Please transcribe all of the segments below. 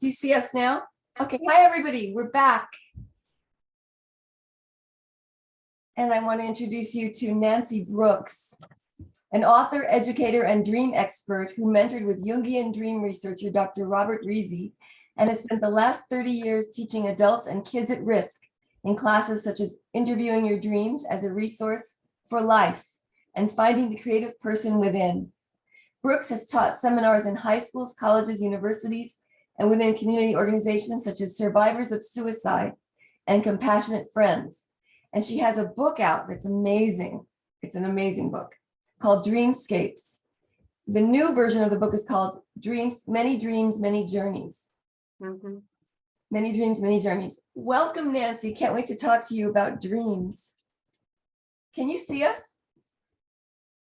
Do you see us now? Okay, hi everybody, we're back. And I want to introduce you to Nancy Brooks, an author, educator, and dream expert who mentored with Jungian dream researcher Dr. Robert Reesey and has spent the last 30 years teaching adults and kids at risk in classes such as interviewing your dreams as a resource for life and finding the creative person within. Brooks has taught seminars in high schools, colleges, universities, and within community organizations such as Survivors of Suicide and Compassionate Friends. And she has a book out that's amazing. It's an amazing book called DreamScapes. The new version of the book is called Many Dreams, Many Journeys. Mm-hmm. Many Dreams, Many Journeys. Welcome, Nancy. Can't wait to talk to you about dreams. Can you see us?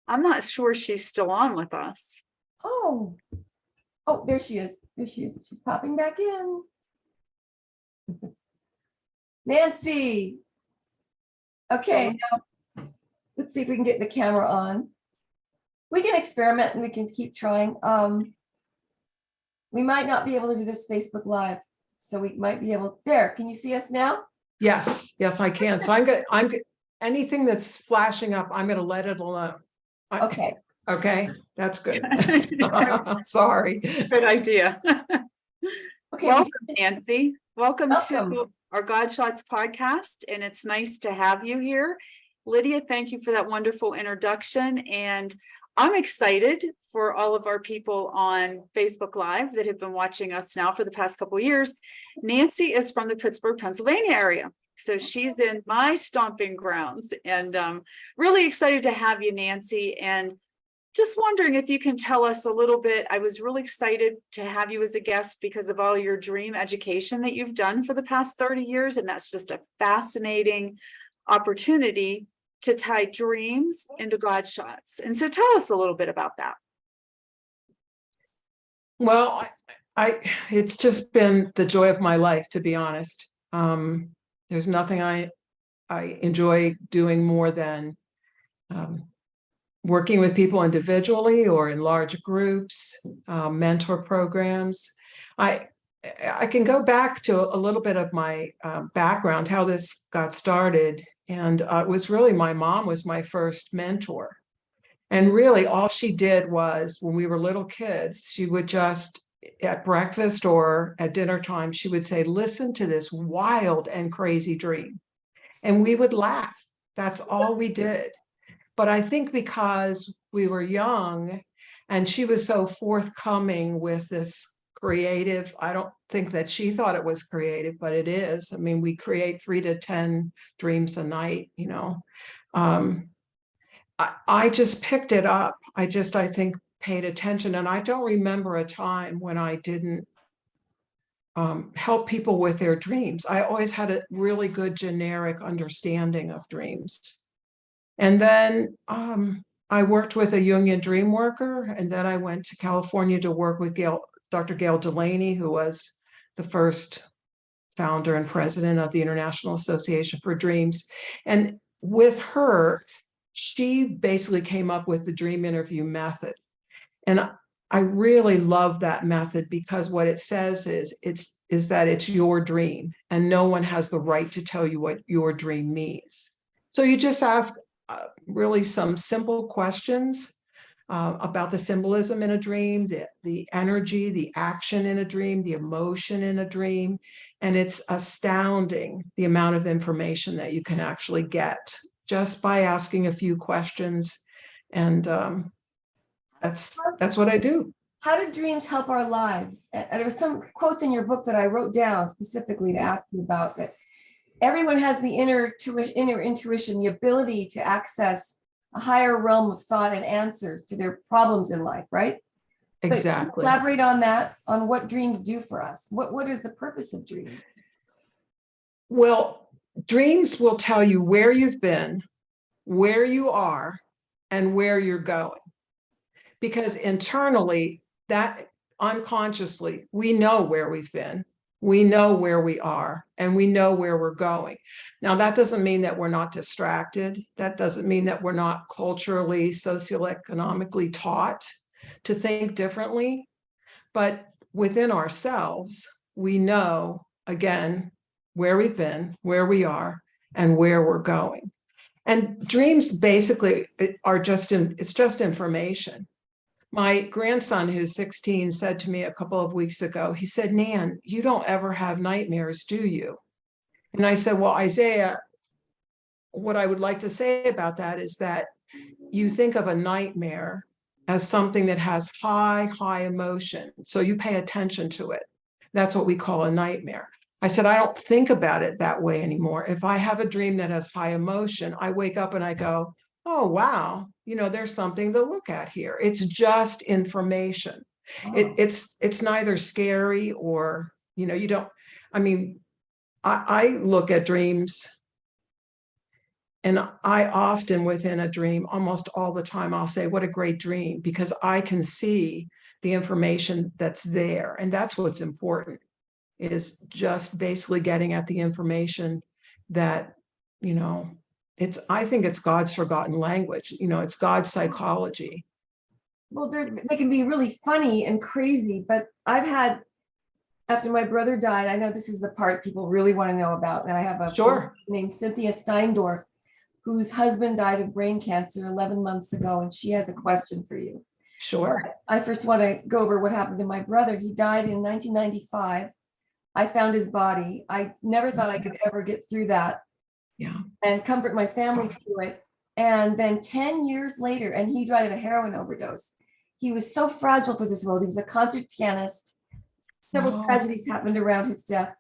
I'm not sure she's still on with us. Oh, there she is. There she is. She's popping back in. Nancy. Okay, now let's see if we can get the camera on. We can experiment and we can keep trying. We might not be able to do this Facebook Live, so we might be able. There, can you see us now? Yes, I can. So I'm good. Anything that's flashing up, I'm going to let it alone. Okay. Okay, that's good. Sorry. Good idea. Okay. Welcome, Nancy. Welcome Welcome. to our God Shots podcast, and it's nice to have you here. Lydia, thank you for that wonderful introduction, and I'm excited for all of our people on Facebook Live that have been watching us now for the past couple of years. Nancy is from the Pittsburgh, Pennsylvania area, so she's in my stomping grounds, and really excited to have you, Nancy, and just wondering if you can tell us a little bit. I was really excited to have you as a guest because of all your dream education that you've done for the past 30 years. And that's just a fascinating opportunity to tie dreams into God shots. And so tell us a little bit about that. Well, it's just been the joy of my life, to be honest. There's nothing I enjoy doing more than working with people individually or in large groups, mentor programs. I can go back to a little bit of my background, how this got started. And it was really my mom was my first mentor. And really all she did was, when we were little kids, she would just, at breakfast or at dinner time, she would say, listen to this wild and crazy dream. And we would laugh. That's all we did. But I think because we were young and she was so forthcoming with this creative, I don't think that she thought it was creative, but it is. I mean, we create 3 to 10 dreams a night, you know. I just picked it up. I think, paid attention. And I don't remember a time when I didn't help people with their dreams. I always had a really good generic understanding of dreams. And then I worked with a Jungian dream worker, and then I went to California to work with Dr. Gail Delaney, who was the first founder and president of the International Association for Dreams. And with her, she basically came up with the dream interview method. And I really love that method because what it says is that it's your dream, and no one has the right to tell you what your dream means. So you just ask really some simple questions about the symbolism in a dream, the energy, the action in a dream, the emotion in a dream. And it's astounding the amount of information that you can actually get just by asking a few questions. And that's what I do. How do dreams help our lives? And there were some quotes in your book that I wrote down specifically to ask you about that. Everyone has the inner intuition, the ability to access a higher realm of thought and answers to their problems in life, right? Exactly. But elaborate on that, on what dreams do for us. What is the purpose of dreams? Well, dreams will tell you where you've been, where you are, and where you're going. Because internally, that unconsciously, we know where we've been. We know where we are, and we know where we're going. Now, that doesn't mean that we're not distracted. That doesn't mean that we're not culturally, socioeconomically taught to think differently. But within ourselves, we know, again, where we've been, where we are, and where we're going. And dreams basically it's just information. My grandson, who's 16, said to me a couple of weeks ago, he said, Nan, you don't ever have nightmares, do you? And I said, well, Isaiah, what I would like to say about that is that you think of a nightmare as something that has high emotion. So you pay attention to it. That's what we call a nightmare. I said, I don't think about it that way anymore. If I have a dream that has high emotion, I wake up and I go, oh, wow, there's something to look at here. It's just information. Oh. It's neither scary or, you don't, I mean, I look at dreams and I often within a dream, almost all the time, I'll say, what a great dream, because I can see the information that's there. And that's what's important, is just basically getting at the information that, I think it's God's forgotten language. It's God's psychology. Well, they can be really funny and crazy, but I've had, after my brother died, I know this is the part people really want to know about. And I have a Sure. named Cynthia Steindorf, whose husband died of brain cancer 11 months ago, and she has a question for you. Sure. But I first want to go over what happened to my brother. He died in 1995. I found his body. I never thought I could ever get through that. Yeah. And comfort my family through it. And then 10 years later, and he died of a heroin overdose. He was so fragile for this world. He was a concert pianist. Several tragedies happened around his death.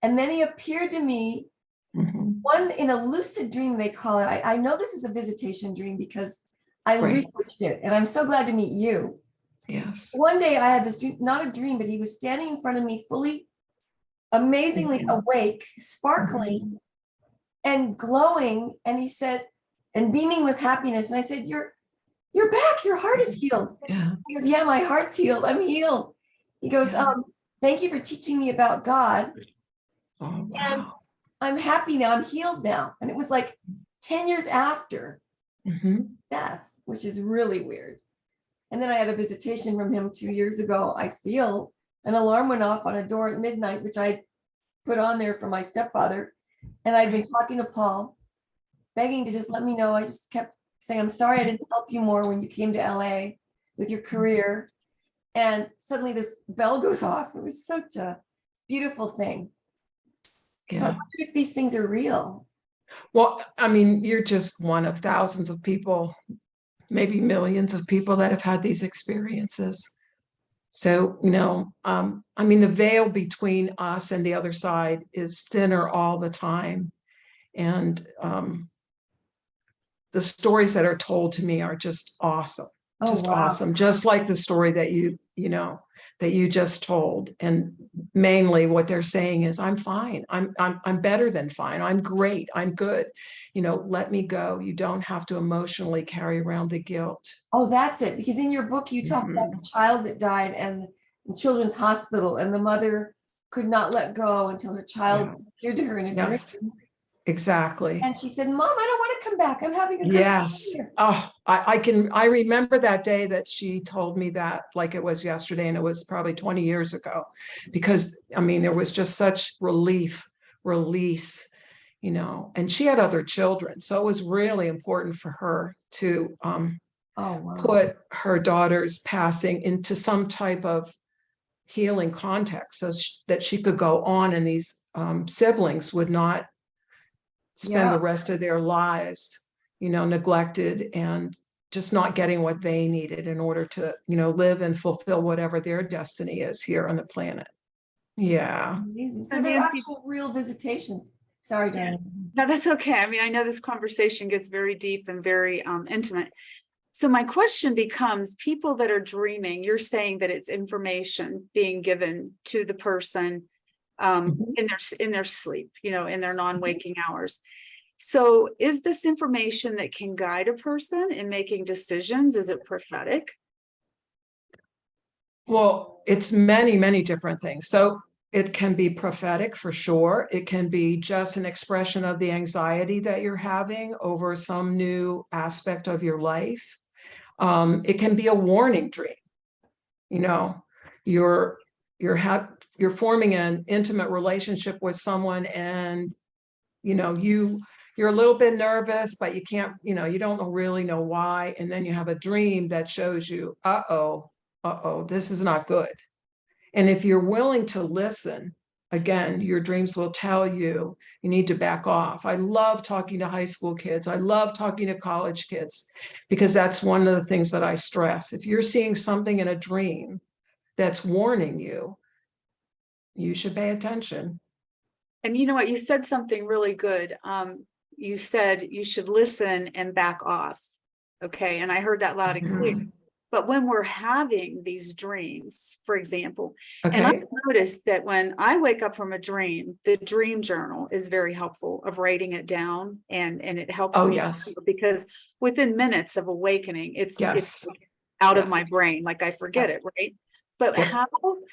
And then he appeared to me, one in a lucid dream, they call it. I know this is a visitation dream because I researched it, and I'm so glad to meet you. Yes. One day I had this dream, not a dream, but he was standing in front of me, fully, amazingly awake, sparkling, and glowing. And he said, and beaming with happiness. And I said, you're back. Your heart is healed. Yeah. He goes, yeah, my heart's healed. I'm healed. He goes, thank you for teaching me about God. Oh, wow. And I'm happy now. I'm healed now. And it was like 10 years after death, which is really weird. And then I had a visitation from him 2 years ago. I feel an alarm went off on a door at midnight, which I put on there for my stepfather. And I'd been talking to Paul, begging to just let me know. I just kept saying, I'm sorry I didn't help you more when you came to LA with your career. And suddenly this bell goes off. It was such a beautiful thing. Yeah. So I wonder if these things are real. Well, I mean, you're just one of thousands of people, maybe millions of people that have had these experiences. So, I mean, the veil between us and the other side is thinner all the time. And the stories that are told to me are just awesome. Awesome. Just like the story that that you just told. And mainly what they're saying is, I'm fine. I'm better than fine. I'm great. I'm good. Let me go. You don't have to emotionally carry around the guilt. Oh, that's it. Because in your book, you talk about the child that died and the children's hospital, and the mother could not let go until her child appeared to her in a dream. Exactly. And she said, Mom, I don't want to come back. I'm having a good time. Oh, I remember that day that she told me that like it was yesterday, and it was probably 20 years ago, because I mean, there was just such release, and she had other children. So it was really important for her to put her daughter's passing into some type of healing context so that she could go on, and these siblings would not spend the rest of their lives, neglected and just not getting what they needed in order to, live and fulfill whatever their destiny is here on the planet. Yeah. Amazing. So they're actual real visitations. Sorry, Diane. No, that's okay. I mean, I know this conversation gets very deep and very intimate. So my question becomes, people that are dreaming, you're saying that it's information being given to the person in their sleep, in their non-waking hours. So is this information that can guide a person in making decisions? Is it prophetic? Well, it's many different things. So it can be prophetic for sure. It can be just an expression of the anxiety that you're having over some new aspect of your life. It can be a warning dream. you're forming an intimate relationship with someone, and you're a little bit nervous, but you can't, you don't really know why. And then you have a dream that shows you, this is not good. And if you're willing to listen, again, your dreams will tell you you need to back off. I love talking to high school kids. I love talking to college kids, because that's one of the things that I stress. If you're seeing something in a dream that's warning you, you should pay attention. And you know what? You said something really good. You said you should listen and back off. Okay. And I heard that loud and clear. Mhm. But when we're having these dreams, for example, and Okay. I've noticed that when I wake up from a dream, the dream journal is very helpful of writing it down, and it helps Oh, me yes. because within minutes of awakening, it's Yes. out of my Yes. brain, like I forget it, right? But Yep.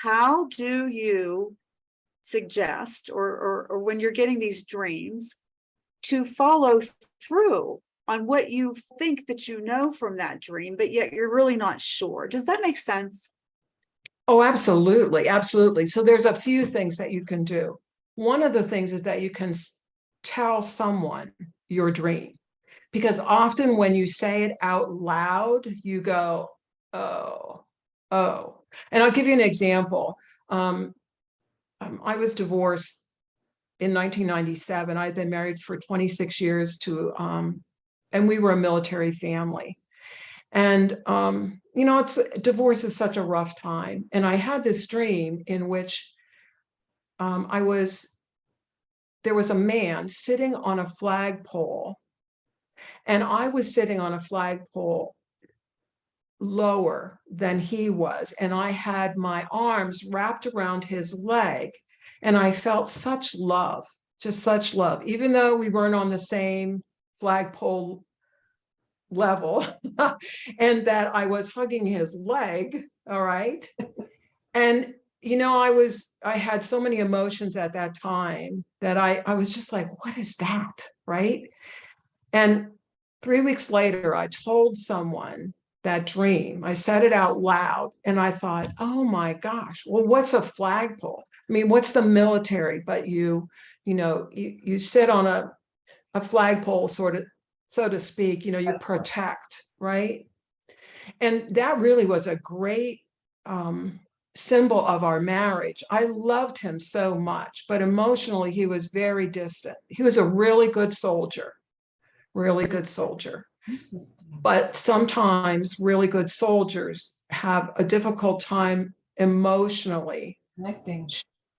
how do you suggest, or when you're getting these dreams, to follow through on what you think that you know from that dream, but yet you're really not sure? Does that make sense? Oh, absolutely. Absolutely. So there's a few things that you can do. One of the things is that you can tell someone your dream, because often when you say it out loud, you go, oh. And I'll give you an example. I was divorced in 1997. I'd been married for 26 years and we were a military family. And, divorce is such a rough time. And I had this dream in which there was a man sitting on a flagpole, and I was sitting on a flagpole lower than he was. And I had my arms wrapped around his leg, and I felt such love, just such love, even though we weren't on the same flagpole level, and that I was hugging his leg. All right. And I had so many emotions at that time that I was just like, what is that? Right. And 3 weeks later, I told someone that dream. I said it out loud, and I thought, oh my gosh, well, what's a flagpole? I mean, what's the military? But you sit on a flagpole, sort of, so to speak, you protect, right? And that really was a great symbol of our marriage. I loved him so much, but emotionally, he was very distant. He was a really good soldier, really good soldier. Interesting. But sometimes really good soldiers have a difficult time emotionally. Connecting.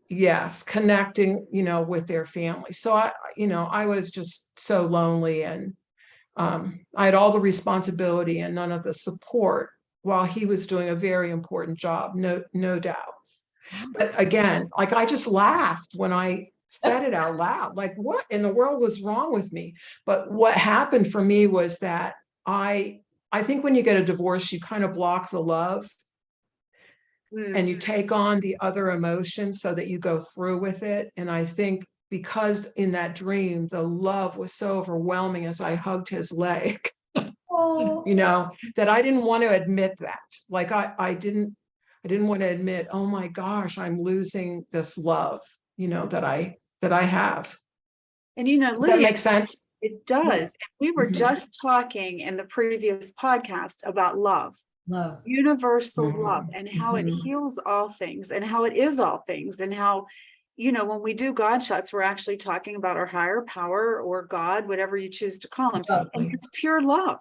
Yes, connecting, with their family. So I was just so lonely, and I had all the responsibility and none of the support, while he was doing a very important job, no doubt. But again, like, I just laughed when I said it out loud, like, what in the world was wrong with me? But what happened for me was that I think when you get a divorce, you kind of block the love, and you take on the other emotions so that you go through with it. And I think because in that dream, the love was so overwhelming as I hugged his leg, Oh, that I didn't want to admit that. Like, I didn't want to admit, oh my gosh, I'm losing this love, that I have. And Does that Lydia, make sense? it does. And we were Mhm. just talking in the previous podcast about love, love. universal love, and how it Mhm. heals all things, and how it is all things, and how, when we do God shots, we're actually talking about our higher power, or God, whatever you choose to call him. And Absolutely. it's pure love.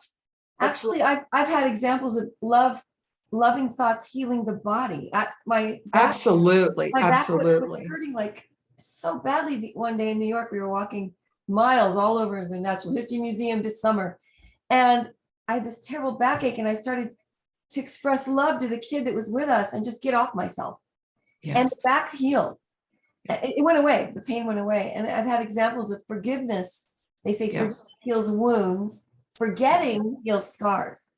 Actually, I've had examples of loving thoughts healing the body. My back Absolutely. was Absolutely. hurting like so badly. One day in New York, we were walking miles all over the Natural History Museum this summer, and I had this terrible backache, and I started to express love to the kid that was with us and just get off myself. And the Yes. back healed. It went away. The pain went away. And I've had examples of forgiveness. They say Yes. forgiveness heals wounds. Forgetting heals scars.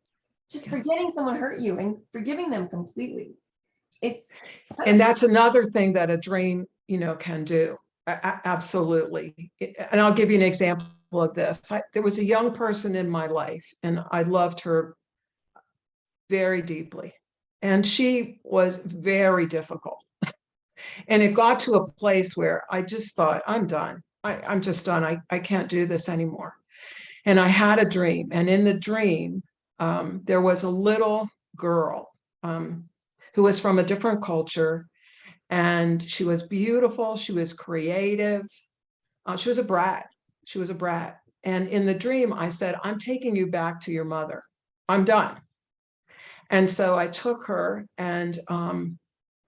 Just Yes. forgetting someone hurt you and forgiving them completely. And that's another thing that a dream, can do. Absolutely. And I'll give you an example of this. There was a young person in my life, and I loved her very deeply. And she was very difficult. And it got to a place where I just thought, I'm done. I'm just done. I can't do this anymore. And I had a dream. And in the dream, there was a little girl who was from a different culture. And she was beautiful. She was creative. She was a brat. She was a brat. And in the dream, I said, I'm taking you back to your mother. I'm done. And so I took her, and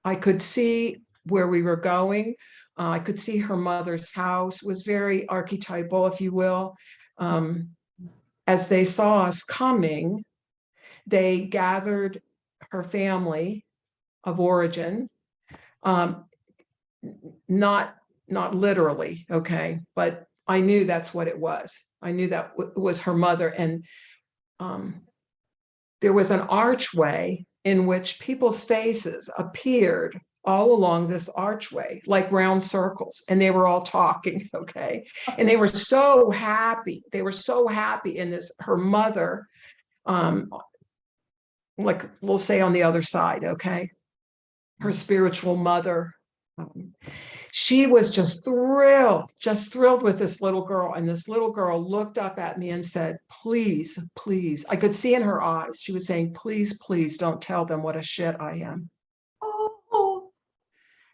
I could see where we were going. I could see her mother's house. It was very archetypal, if you will. As they saw us coming, they gathered her family of origin, not literally, okay, but I knew that's what it was. I knew that was her mother. And there was an archway in which people's faces appeared all along this archway, like round circles, and they were all talking, okay? And they were so happy. They were so happy. And this, her mother, like we'll say on the other side, okay? Her spiritual mother, she was just thrilled with this little girl. And this little girl looked up at me and said, please, please. I could see in her eyes, she was saying, please, please don't tell them what a shit I am. Oh,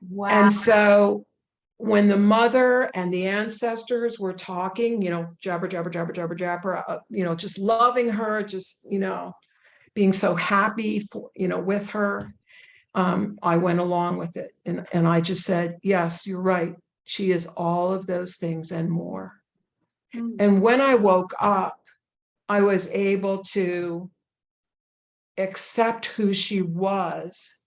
wow. And so when the mother and the ancestors were talking, you know, jabber, jabber, jabber, jabber, jabber, you know, just loving her, just, you know, being so happy for, you know, with her. I went along with it, and I just said, yes, you're right. She is all of those things and more. And when I woke up, I was able to accept who she was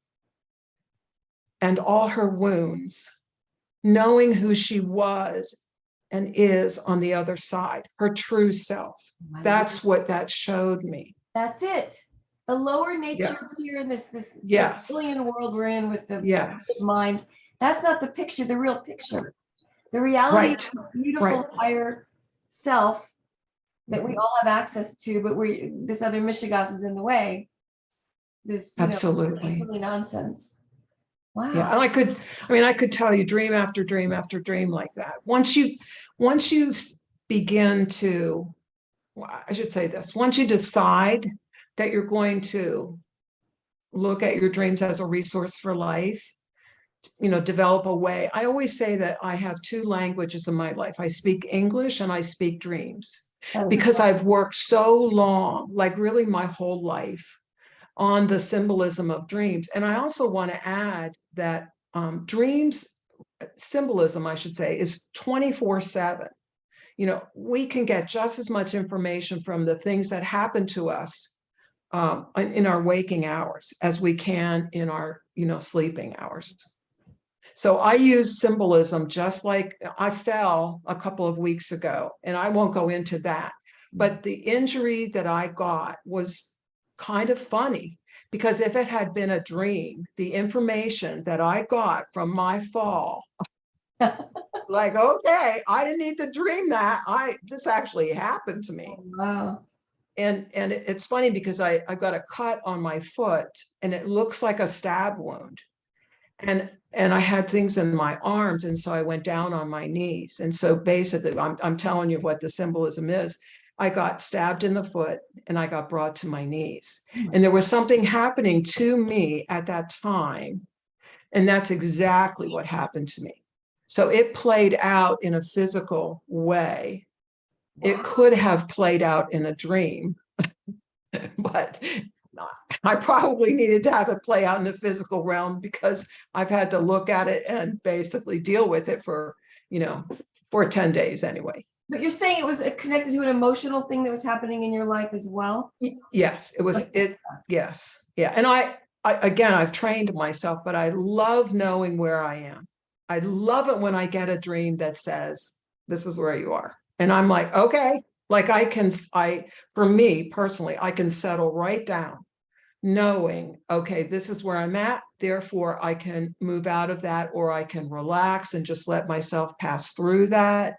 and all her wounds, knowing who she was and is on the other side, her true self. That's what that showed me. That's it. The lower nature here in this alien world we're in with the mind, that's not the picture, the real picture. The reality of the beautiful higher self that we all have access to, but this other Mishigas is in the way. This absolutely silly nonsense. Wow. Yeah, and I could tell you dream after dream after dream like that. Once you begin to, well, I should say this, once you decide that you're going to look at your dreams as a resource for life, you know, develop a way. I always say that I have two languages in my life. I speak English and I speak dreams, because I've worked so long, like really my whole life, on the symbolism of dreams. And I also want to add that dreams symbolism, I should say, is 24/7. You know, we can get just as much information from the things that happen to us in our waking hours as we can in our, you know, sleeping hours. So I use symbolism, just like I fell a couple of weeks ago, and I won't go into that, but the injury that I got was kind of funny, because if it had been a dream, the information that I got from my fall, like, okay, I didn't need to dream that. This actually happened to me. Wow. And it's funny because I got a cut on my foot and it looks like a stab wound. And I had things in my arms. And so I went down on my knees. And so basically, I'm telling you what the symbolism is. I got stabbed in the foot and I got brought to my knees. And there was something happening to me at that time. And that's exactly what happened to me. So it played out in a physical way. It could have played out in a dream, but I probably needed to have it play out in the physical realm, because I've had to look at it and basically deal with it for 10 days anyway. But you're saying it was connected to an emotional thing that was happening in your life as well? Yes, it was. Yes. Yeah. And I've trained myself, but I love knowing where I am. I love it when I get a dream that says, this is where you are. And I'm like, okay, like for me personally, I can settle right down knowing, okay, this is where I'm at. Therefore, I can move out of that, or I can relax and just let myself pass through that.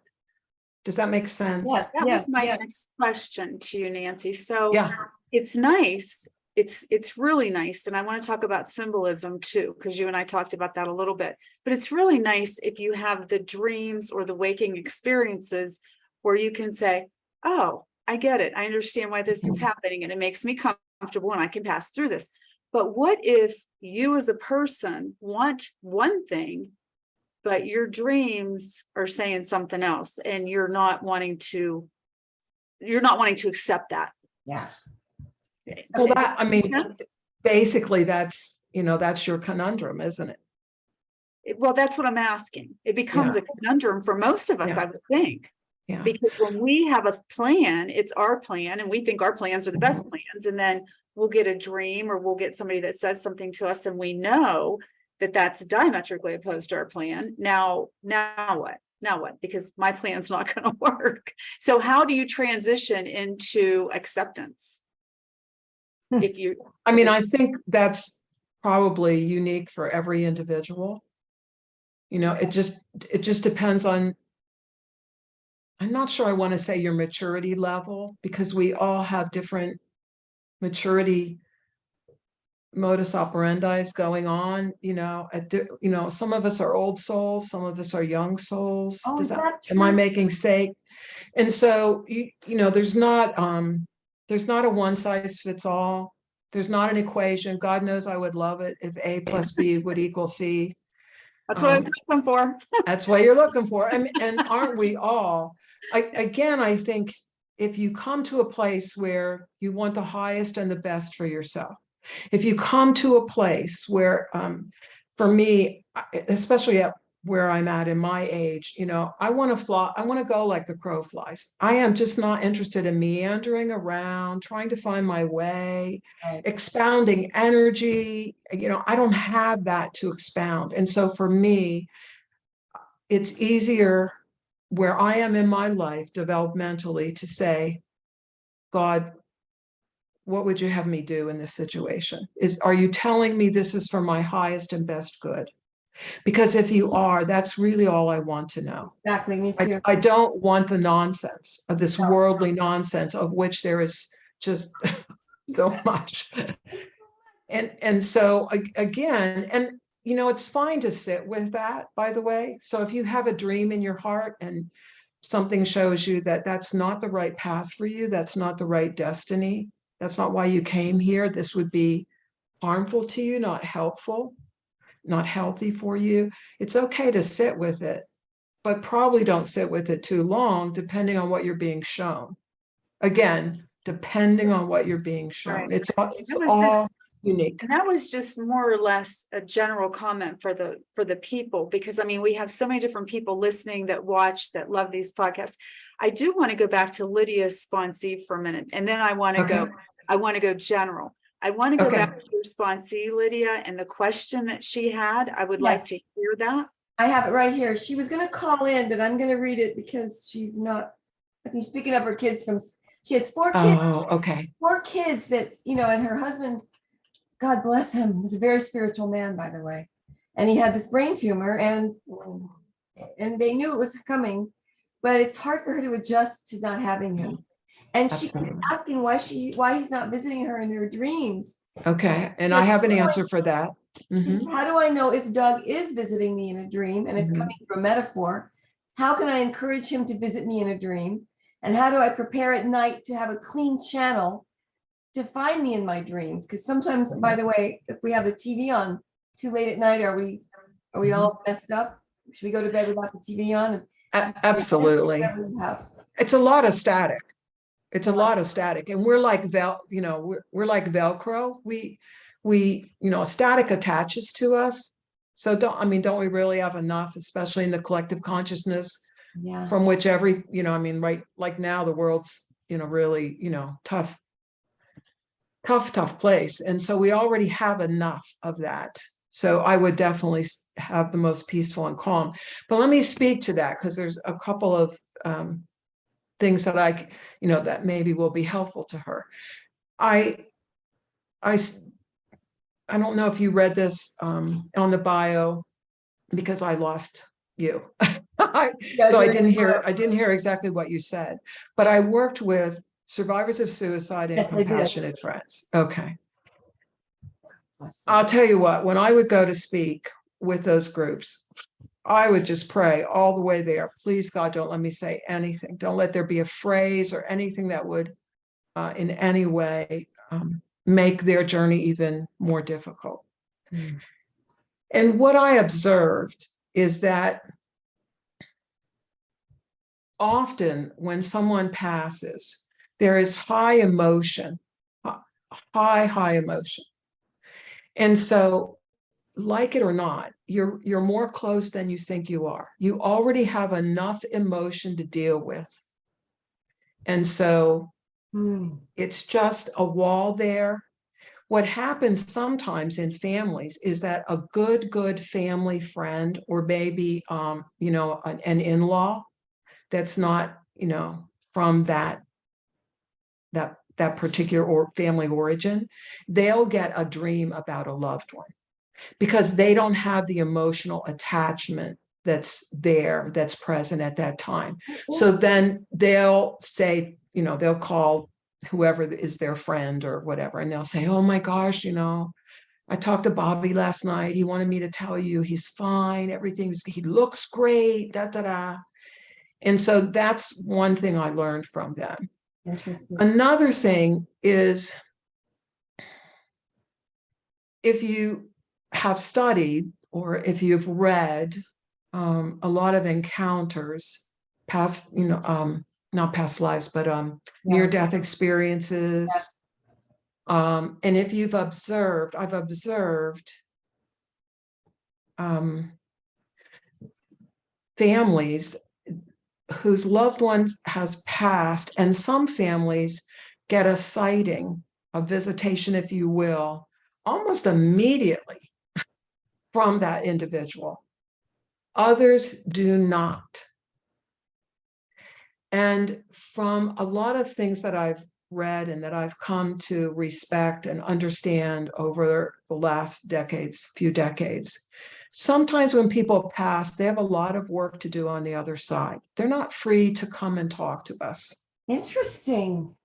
Does that make sense? Yes. That was my next question to you, Nancy. So yeah, it's nice it's really nice. And I want to talk about symbolism too, because you and I talked about that a little bit, but it's really nice if you have the dreams or the waking experiences where you can say, oh, I get it. I understand why this is happening and it makes me comfortable and I can pass through this. But what if you as a person want one thing, but your dreams are saying something else and you're not wanting to accept that? Yeah. Well, that, I mean, sense? basically that's, that's your conundrum, isn't it? Well, that's what I'm asking. It becomes a conundrum for most of us, Yeah. I would think. Yeah. Because when we have a plan, it's our plan, and we think our plans are the best plans. And then we'll get a dream or we'll get somebody that says something to us, and we know that that's diametrically opposed to our plan. Now what? Now what? Because my plan's not going to work. So how do you transition into acceptance? I think that's probably unique for every individual. It just depends on, I'm not sure I want to say your maturity level, because we all have different maturity modus operandi going on, some of us are old souls, some of us are young souls. Oh, is that Am I true? making sense? And so, there's not a one size fits all. There's not an equation. God knows I would love it if A plus B would equal C. That's what I was looking for. That's what you're looking for. And aren't we all? I think if you come to a place where you want the highest and the best for yourself, if you come to a place where, for me, especially at where I'm at in my age, I want to fly, I want to go like the crow flies. I am just not interested in meandering around, trying to find my way, Right. expounding energy. I don't have that to expound. And so for me, it's easier where I am in my life developmentally to say, God, what would you have me do in this situation? Are you telling me this is for my highest and best good? Because if you are, that's really all I want to know. Exactly, me too. I don't want the nonsense of this No. worldly nonsense, of which there is just so much. And so again, and it's fine to sit with that, by the way. So if you have a dream in your heart and something shows you that that's not the right path for you, that's not the right destiny, that's not why you came here, this would be harmful to you, not helpful, not healthy for you, it's okay to sit with it, but probably don't sit with it too long, depending on what you're being shown. Again, depending on what you're being shown. Right. It's all unique. And that was just more or less a general comment for the people, because we have so many different people listening that watch, that love these podcasts. I do want to go back to Lydia's sponsee for a minute, and then I want to go general. I want to go back to your sponsee, Lydia, and the question that she had. I would like to hear that. I have it right here. She was going to call in, but I'm going to read it because she's not, I think she's picking up her kids she has 4 kids. Oh, okay. 4 kids that, and her husband, God bless him, was a very spiritual man, by the way. And he had this brain tumor, and they knew it was coming, but it's hard for her to adjust to not having him. And she kept asking why he's not visiting her in her dreams. Okay, and I have an answer for that. She says, how do I know if Doug is visiting me in a dream and it's coming through a metaphor? How can I encourage him to visit me in a dream? And how do I prepare at night to have a clean channel to find me in my dreams? Because sometimes, by the way, if we have the TV on too late at night, are we all messed up? Should we go to bed without the TV on? Absolutely. It's a lot of static. It's a lot of static, and we're like we're like Velcro. We static attaches to us. So don't we really have enough, especially in the collective consciousness, from which right, like now the world's really tough place, and so we already have enough of that. So I would definitely have the most peaceful and calm. But let me speak to that, because there's a couple of things that that maybe will be helpful to her. I don't know if you read this on the bio, because I lost you. So I didn't hear exactly what you said, but I worked with survivors of suicide and compassionate friends. Okay. I'll tell you what, when I would go to speak with those groups, I would just pray all the way there. Please, God, don't let me say anything. Don't let there be a phrase or anything that would in any way make their journey even more difficult. Mm. And what I observed is that often when someone passes, there is high emotion, high emotion. And so, like it or not, you're more close than you think you are. You already have enough emotion to deal with. And so it's just a wall there. What happens sometimes in families is that a good family friend, or maybe an in-law that's not, from that particular or family origin, they'll get a dream about a loved one because they don't have the emotional attachment that's there, that's present at that time. So then they'll say, they'll call whoever is their friend or whatever, and they'll say, oh my gosh, I talked to Bobby last night. He wanted me to tell you he's fine. He looks great, da, da, da. And so that's one thing I learned from them. Interesting. Another thing is, if you have studied or if you've read a lot of encounters, past, not past lives, but near-death experiences. Yes. And if you've observed, I've observed families whose loved one has passed, and some families get a sighting, a visitation, if you will, almost immediately from that individual. Others do not. And from a lot of things that I've read and that I've come to respect and understand over the last few decades, sometimes when people pass, they have a lot of work to do on the other side. They're not free to come and talk to us. Interesting.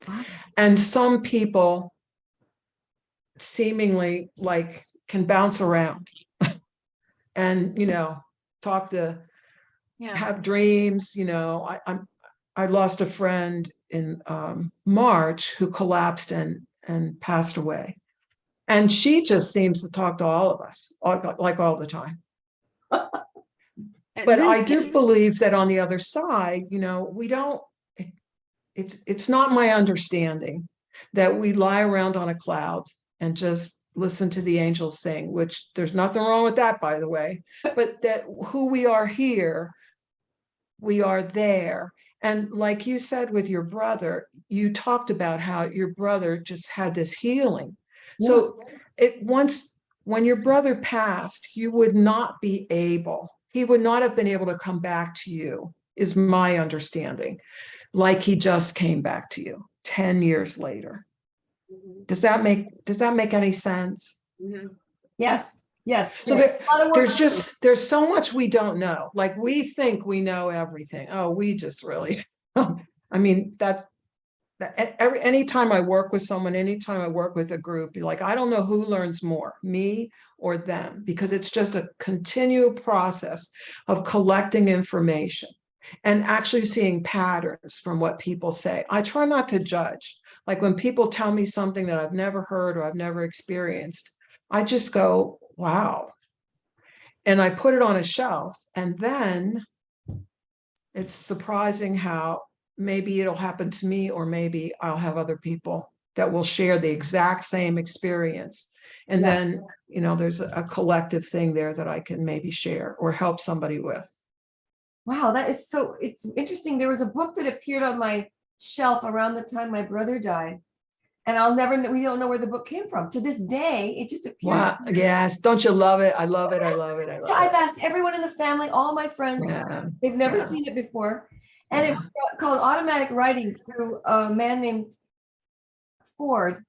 Wow. And some people seemingly can bounce around and, talk to, have dreams. I lost a friend in March who collapsed and passed away. And she just seems to talk to all of us, all the time. But I do believe that on the other side, we don't, it's not my understanding that we lie around on a cloud and just listen to the angels sing, which there's nothing wrong with that, by the way, but that who we are here, we are there. And like you said with your brother, you talked about how your brother just had this healing. Yeah. So when your brother passed, he would not have been able to come back to you, is my understanding, like he just came back to you 10 years later. Mm-hmm. Does that make any sense? Mm-hmm. Yes. So there's so much we don't know. Like, we think we know everything. Oh, we just really, I mean, anytime I work with someone, anytime I work with a group, I don't know who learns more, me or them, because it's just a continual process of collecting information and actually seeing patterns from what people say. I try not to judge. Like, when people tell me something that I've never heard or I've never experienced, I just go, wow. And I put it on a shelf, and then it's surprising how maybe it'll happen to me, or maybe I'll have other people that will share the exact same experience. And then, there's a collective thing there that I can maybe share or help somebody with. Wow, it's interesting. There was a book that appeared on my shelf around the time my brother died. And we don't know where the book came from. To this day, it just appeared. Wow. Yes. Don't you love it? I love it. I've asked everyone in the family, all my friends, they've never seen it before. And it was called Automatic Writing, through a man named Ford,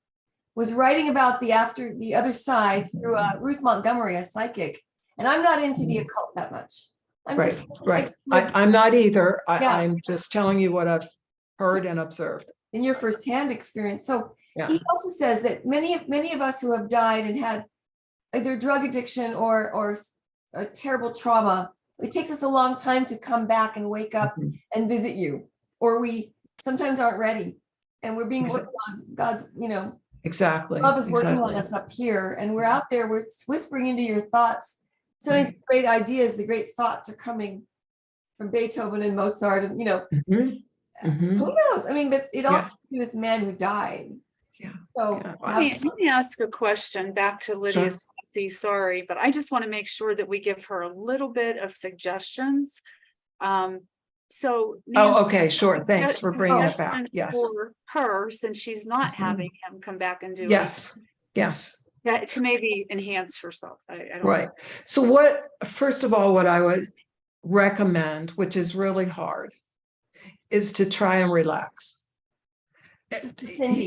was writing about the other side through Ruth Montgomery, a psychic. And I'm not into the occult that much. Right. I'm not either. I'm just telling you what I've heard and observed. In your firsthand experience. So Yeah. he also says that many of us who have died and had either drug addiction or a terrible trauma, it takes us a long time to come back and wake up Mhm. and visit you, or we sometimes aren't ready, and we're being Exa- worked on. God's, Exactly. love is working on Exactly. us up here, and we're out there, we're whispering into your thoughts. Sometimes the great ideas, the great thoughts are coming from Beethoven and Mozart, and Mhm. Mhm. who knows? I mean, but it all Yeah. came to this man who died. Yeah. So Yeah. Let me ask a question back to Lydia's. Sorry, but I just want to make sure that we give her a little bit of suggestions. So. Oh, okay, sure. Thanks for bringing it back. suggestions Yes. For her, since she's not Mhm. having him come back and do it. Yes. Yes. Yeah, to maybe enhance herself. I don't Right. know. So first of all, what I would recommend, which is really hard, is to try and relax. this is for Cindy.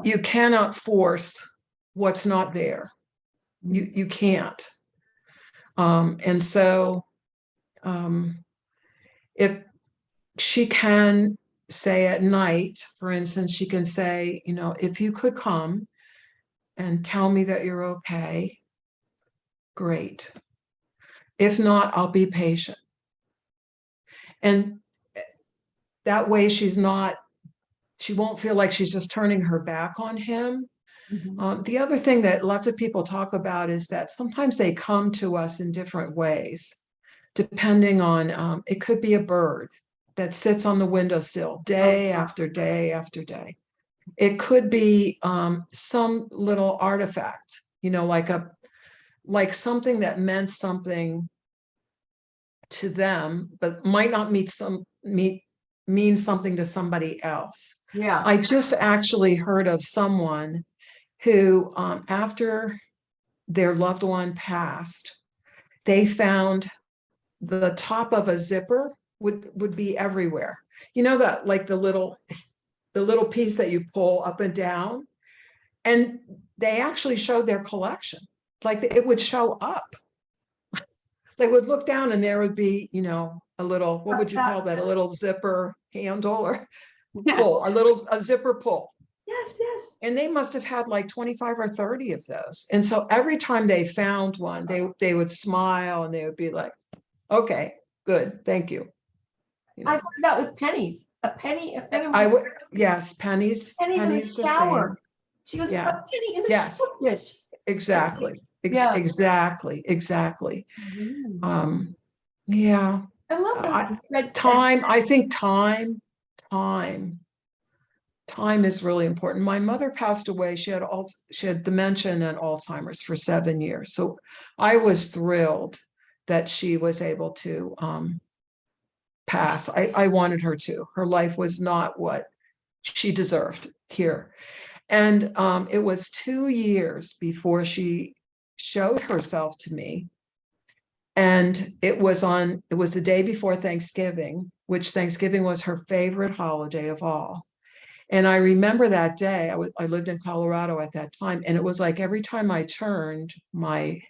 You cannot force what's not there. You can't. And so if she can say at night, for instance, she can say, if you could come and tell me that you're okay, great. If not, I'll be patient. And that way she won't feel like she's just turning her back on him. The other thing that lots of people talk about is that sometimes they come to us in different ways, depending on, it could be a bird that sits on the windowsill day after day after day. It could be some little artifact, like something that meant something to them, but might not mean something to somebody else. Yeah. I just actually heard of someone who, after their loved one passed, they found the top of a zipper would be everywhere. That like the little piece that you pull up and down, and they actually showed their collection. Like it would show up. They would look down and there would be, a little, what would you call that? A little zipper handle or pull, a zipper pull. Yes, yes. And they must have had like 25 or 30 of those. And so every time they found one, they would smile and they would be like, okay, good, thank you. I've heard that with pennies. A penny, a friend of I mine, would, yes, pennies in the the shower. same. She goes, Yeah. a penny in the Yes. soap dish. Exactly. Yeah. Exactly. Yeah. I love those red Time. I think time is really important. My mother passed away. She had dementia and Alzheimer's for 7 years. So I was thrilled that she was able to pass. I wanted her to. Her life was not what she deserved here. And it was 2 years before she showed herself to me. And it was the day before Thanksgiving, which Thanksgiving was her favorite holiday of all. And I remember that day, I lived in Colorado at that time. And it was like every time I turned my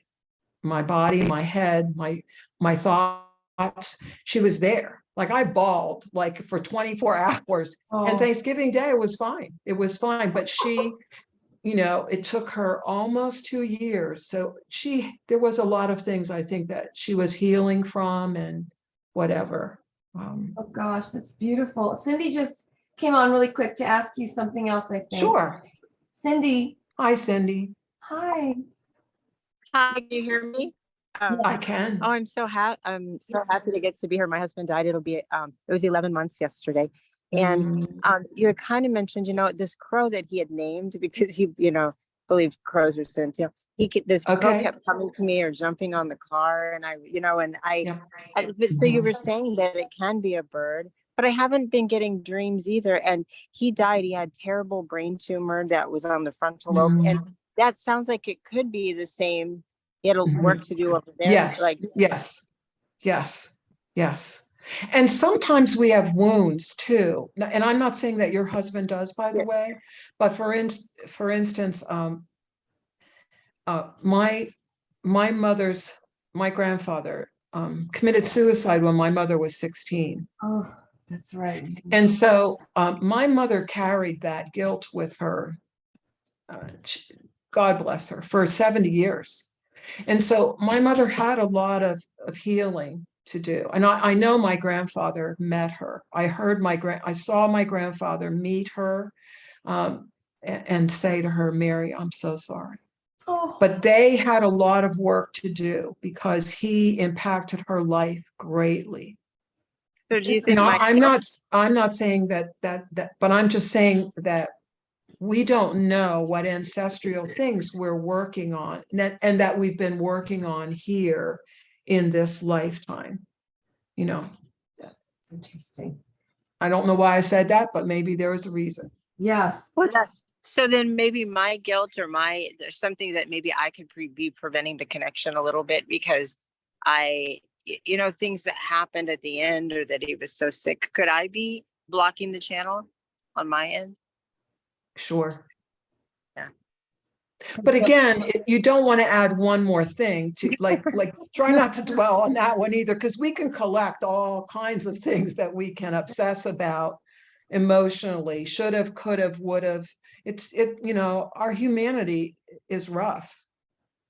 body, my head, my thoughts, she was there. Like I bawled like for 24 hours. And Thanksgiving Day was fine. It was fine. But she, it took her almost 2 years. So there was a lot of things I think that she was healing from and whatever. Oh gosh, that's beautiful. Cindy just came on really quick to ask you something else, I think. Sure. Cindy. Hi, Cindy. Hi. Hi, can you hear me? I can. Oh, I'm so happy to get to be here. My husband died. It was 11 months yesterday. And you had kind of mentioned, this crow that he had named because you believe crows are sentient. This crow kept coming to me or jumping on the car, and so you were saying that it can be a bird, but I haven't been getting dreams either. And he died. He had terrible brain tumor that was on the frontal lobe, and that sounds like it could be the same. He had work to do over there. Yes. And sometimes we have wounds too. And I'm not saying that your husband does, by the way, but for instance, my grandfather committed suicide when my mother was 16. Oh, that's right. And so my mother carried that guilt with her God bless her, for 70 years. And so my mother had a lot of healing to do. And I know my grandfather met her. I saw my grandfather meet her and say to her, Mary, I'm so sorry. Oh, But they had a lot of work to do because he impacted her life greatly. So do you think I'm not saying that, but I'm just saying that we don't know what ancestral things we're working on and that we've been working on here in this lifetime. that's interesting. I don't know why I said that, but maybe there was a reason. Yeah. so then maybe my guilt or there's something that maybe I could be preventing the connection a little bit, because things that happened at the end, or that he was so sick. Could I be blocking the channel on my end? Sure. Yeah. But again, you don't want to add one more thing to like try not to dwell on that one either, because we can collect all kinds of things that we can obsess about emotionally. Should have, could have, would have. Our humanity is rough,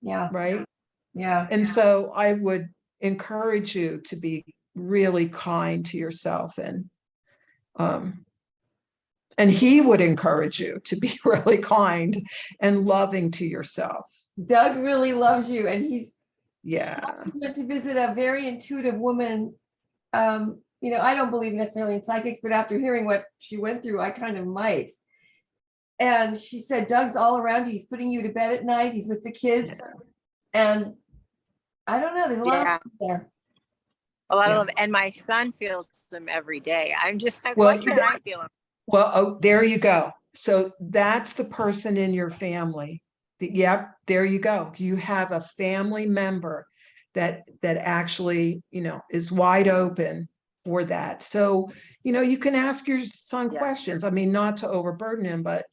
Yeah. right? Yeah. And so I would encourage you to be really kind to yourself, and he would encourage you to be really kind and loving to yourself. Doug really loves you, and he Yeah. actually went to visit a very intuitive woman. I don't believe necessarily in psychics, but after hearing what she went through, I kind of might. And she said, Doug's all around you. He's putting you to bed at night. He's with the kids. And I don't know, there's a lot of love there. A lot Yeah. of love. And my son feels them every day. I'm just like, Well, why can't I feel them? Well, oh, there you go. So that's the person in your family. Yep, there you go. You have a family member that actually, is wide open for that. So, you can ask your son Yeah. questions. I mean, not to overburden him, but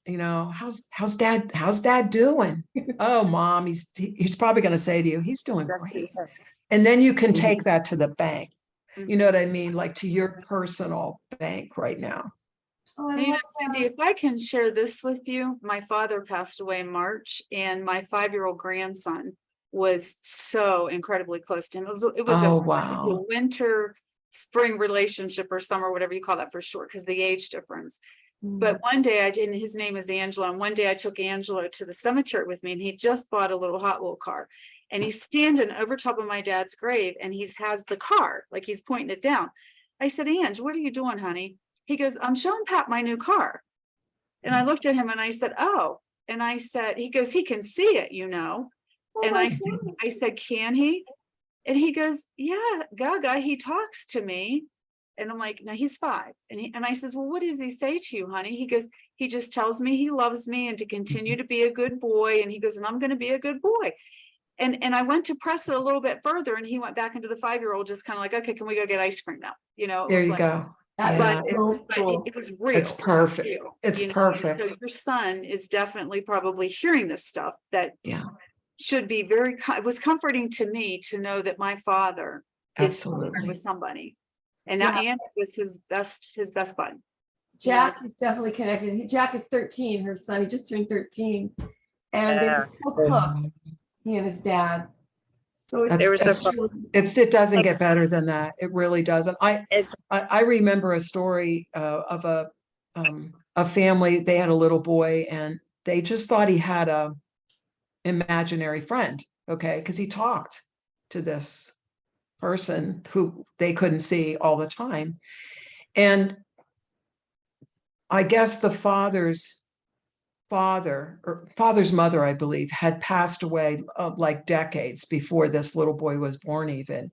how's dad doing? Oh, mom, he's probably going to say to you, he's doing great. And then you can take that to the bank. You know what I mean? Like to your personal bank right now. Oh, I And love Cindy, if I can share this with you, my father passed away in March, and my 5-year-old grandson was so incredibly close to him. It was Oh, a wow. winter, spring relationship, or summer, whatever you call that for short, because the age difference. But one day and his name is Angelo, and one day I took Angelo to the cemetery with me, and he just bought a little Hot Wheel car, and he's standing over top of my dad's grave, and he has the car, like he's pointing it down. I said, Ange, what are you doing, honey? He goes, I'm showing Pat my new car. And I looked at him and I said, oh, and I said, he goes, he can see it, Oh and my I said, can he? And he goes, yeah, Gaga, he talks to me. And I'm like, no, he's 5. And I says, well, what does he say to you, honey? He goes, he just tells me he loves me and to continue to be a good boy. And he goes, and I'm going to be a good boy. And I went to press it a little bit further, and he went back into the 5-year-old, just kind of like, okay, can we go get ice cream now? It There was you like, go. That Yeah, is so cool. it was real. It's perfect. Real, It's and perfect. so your son is definitely probably hearing this stuff that Yeah, should be it was comforting to me to know that my father is absolutely. with somebody, and now Yeah. Aunt was his best bud. Jack is definitely connected. Jack is 13, her son. He just turned 13. And they were so close, he and his dad. So it's, They were so it's close. really- It doesn't get better than that. It really doesn't. It's I remember a story of a family. They had a little boy, and they just thought he had a imaginary friend. Okay, because he talked to this person who they couldn't see all the time, and I guess the father's mother, I believe, had passed away like decades before this little boy was born, even.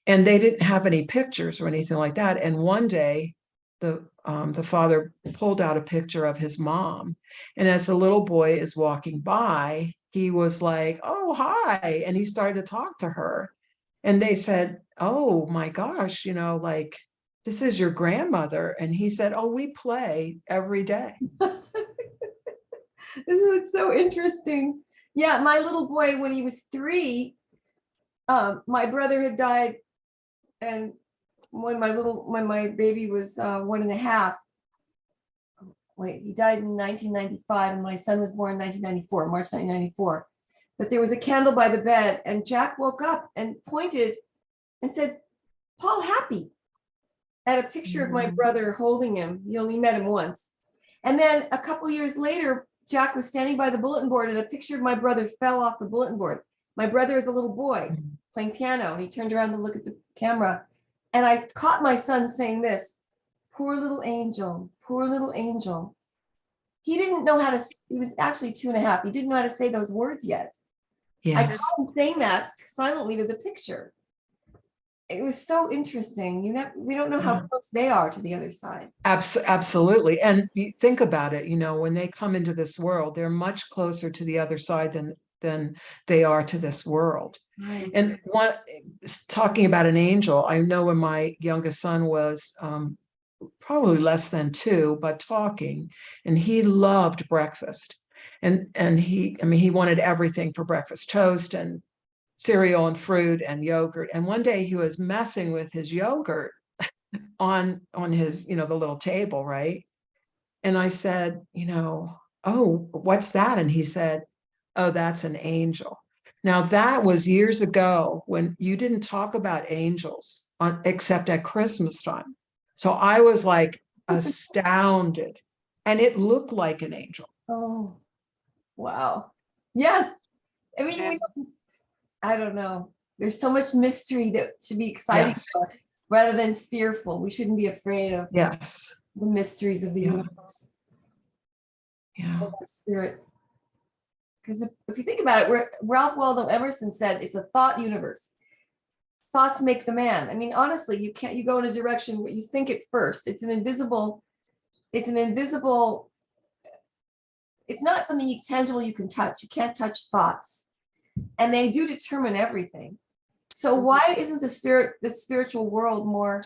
And they didn't have any pictures or anything like that. And one day, the father pulled out a picture of his mom, and as the little boy is walking by, he was like, "Oh, hi," and he started to talk to her, and they said, "Oh my gosh, like this is your grandmother," and he said, "Oh, we play every day." Isn't it so interesting? Yeah, my little boy, when he was 3, my brother had died, and when my baby was 1.5, wait, he died in 1995 and my son was born in 1994, March 1994. But there was a candle by the bed and Jack woke up and pointed and said, Paul Happy, at a picture of my brother holding him. He only met him once. And then a couple years later, Jack was standing by the bulletin board and a picture of my brother fell off the bulletin board. My brother is a little boy playing piano and he turned around to look at the camera. And I caught my son saying this, poor little angel, poor little angel. He didn't know how to, he was actually 2.5. He didn't know how to say those words yet. I Yes. caught him saying that silently to the picture. It was so interesting. We don't know how close they are to the other side. Absolutely. And you think about it, when they come into this world, they're much closer to the other side than they are to this world. Right. And talking about an angel, I know when my youngest son was probably less than 2, but talking, and he loved breakfast. And he wanted everything for breakfast, toast and cereal and fruit and yogurt. And one day he was messing with his yogurt on his, the little table, right? And I said, oh, what's that? And he said, oh, that's an angel. Now that was years ago when you didn't talk about angels except at Christmas time. So I was like astounded, and it looked like an angel. Oh, wow. Yes. I mean, I don't know. There's so much mystery that should be exciting Yes. rather than fearful. We shouldn't be afraid of Yes. the mysteries of the Yeah. universe, Yeah. of our spirit. Because if you think about it, Ralph Waldo Emerson said it's a thought universe. Thoughts make the man. I mean, honestly, you go in a direction where you think it first. It's not something tangible you can touch. You can't touch thoughts. And they do determine everything. So why isn't the spiritual world more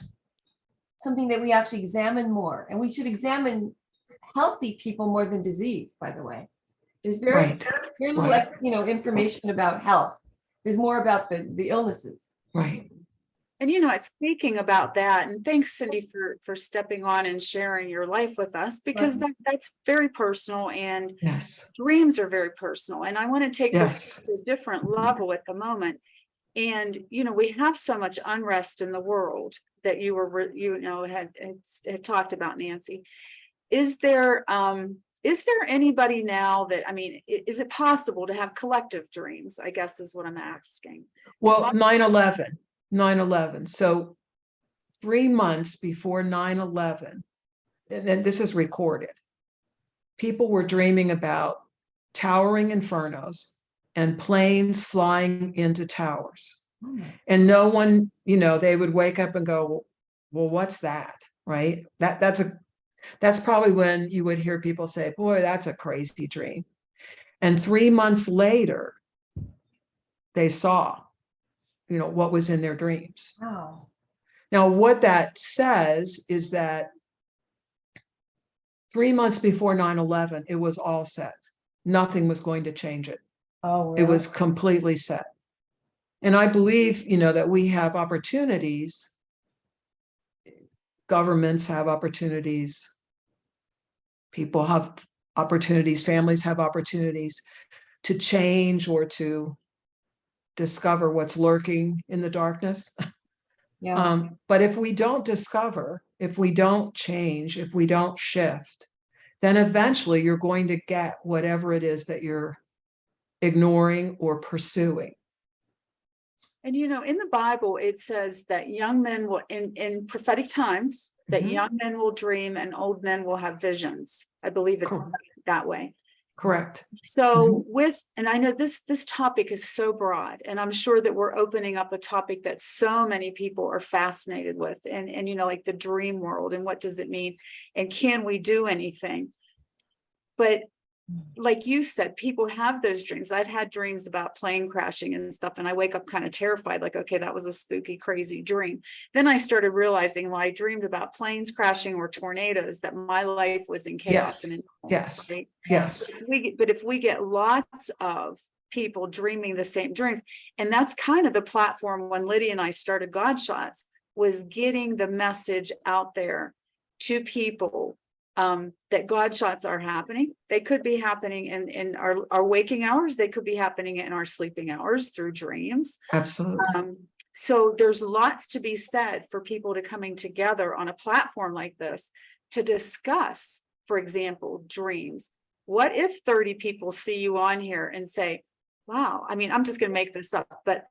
something that we actually examine more? And we should examine healthy people more than disease, by the way. There's very little information about health. There's more about the illnesses. Right. And speaking about that, and thanks, Cindy, for stepping on and sharing your life with us, because that's very personal, and Yes. dreams are very personal. And I want to take Yes. this to a different level at the moment. And we have so much unrest in the world that you had talked about, Nancy. Is there anybody now that, is it possible to have collective dreams? I guess is what I'm asking. Well, 9/11. So 3 months before 9/11, and then this is recorded, people were dreaming about towering infernos and planes flying into towers. And no one, they would wake up and go, well, what's that? Right? That's probably when you would hear people say, boy, that's a crazy dream. And 3 months later, they saw, what was in their dreams. Wow. Now, what that says is that 3 months before 9/11, it was all set. Nothing was going to change it. Oh, really? It was completely set. And I believe, that we have opportunities. Governments have opportunities. People have opportunities. Families have opportunities to change or to discover what's lurking in the darkness. Yeah. But if we don't discover, if we don't change, if we don't shift, then eventually you're going to get whatever it is that you're ignoring or pursuing. And in the Bible, it says that young men will, in prophetic times, that young men will dream and old men will have visions. I believe it's that way. Correct. So and I know this topic is so broad, and I'm sure that we're opening up a topic that so many people are fascinated with, and like the dream world, and what does it mean, and can we do anything? But like you said, people have those dreams. I've had dreams about plane crashing and stuff, and I wake up kind of terrified, like, okay, that was a spooky, crazy dream. Then I started realizing, I dreamed about planes crashing or tornadoes, that my life was in chaos. Yes. Right? Yes. But if we get lots of people dreaming the same dreams, and that's kind of the platform when Lydia and I started God Shots, was getting the message out there to people that God shots are happening. They could be happening in our waking hours. They could be happening in our sleeping hours through dreams. Absolutely. So there's lots to be said for people to coming together on a platform like this to discuss, for example, dreams. What if 30 people see you on here and say, wow, I mean, I'm just going to make this up, but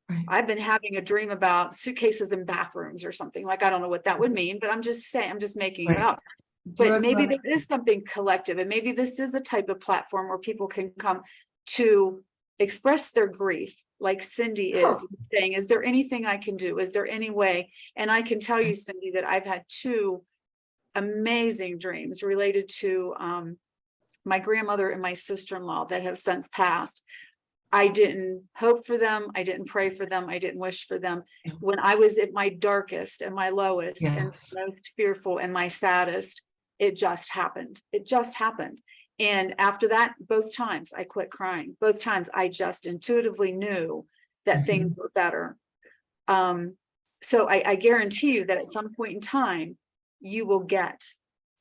Right. I've been having a dream about suitcases in bathrooms or something. Like, I don't know what that would mean, but I'm just saying, I'm just making it Right. up. But Drug maybe running. there is something collective, and maybe this is a type of platform where people can come to express their grief, like Cindy is saying, is there anything I can do? Is there any way? And I can tell you, Cindy, that I've had 2 amazing dreams related to my grandmother and my sister-in-law that have since passed. I didn't hope for them. I didn't pray for them. I didn't wish for them. Yeah. When I was at my darkest and my lowest and Yes. most fearful and my saddest, it just happened. It just happened. And after that, both times I quit crying. Both times I just intuitively knew that things were better. So I guarantee you that at some point in time, you will get